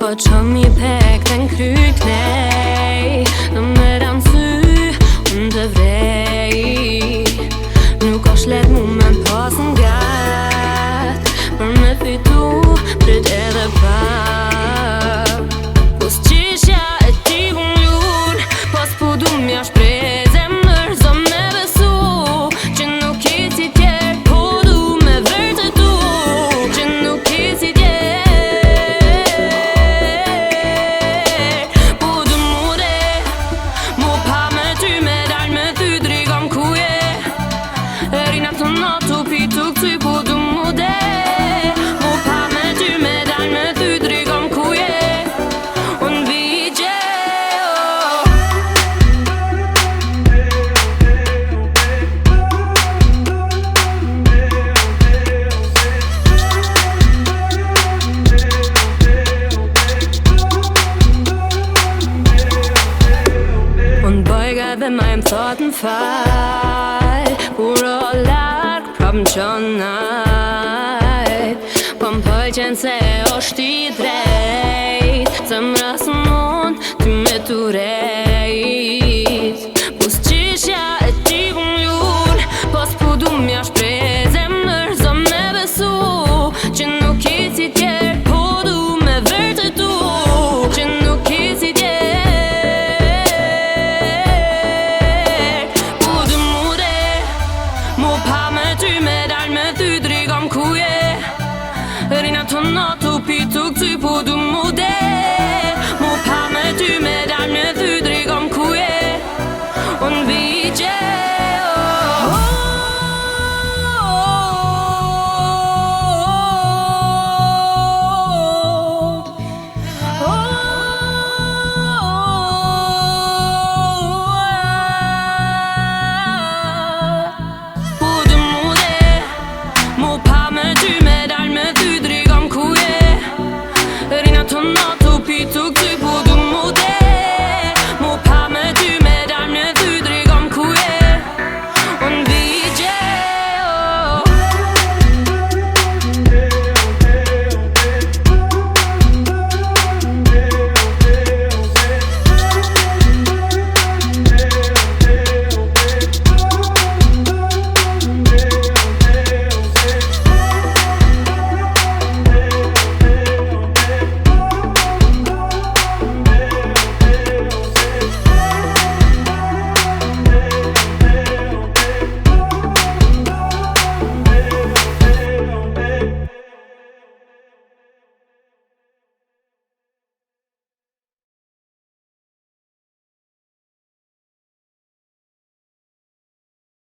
Po që mi pek të nkryk nej Në më ranë sy, unë të vrej Nuk është let mu me pas ngat Për me fitu, prit edhe pak Pos qishja e ti kun ljur Pos pu du mja shprej zemër Zë me besu Që nuk i si tjerë Po du me vërtetu Që nuk i si tjerë Dhe ma jem thot në fal Kur o lark prap më qonaj Po më pëlqen se është i drejt Se më rasë mund ty me të rejt Pos qishja e ti kun ljur Pos pu du mja shprej zemër Zë me besu Që nuk i si tjerë Po du me vërtetu Që nuk i si tjerë Rina të natu pitu këty po du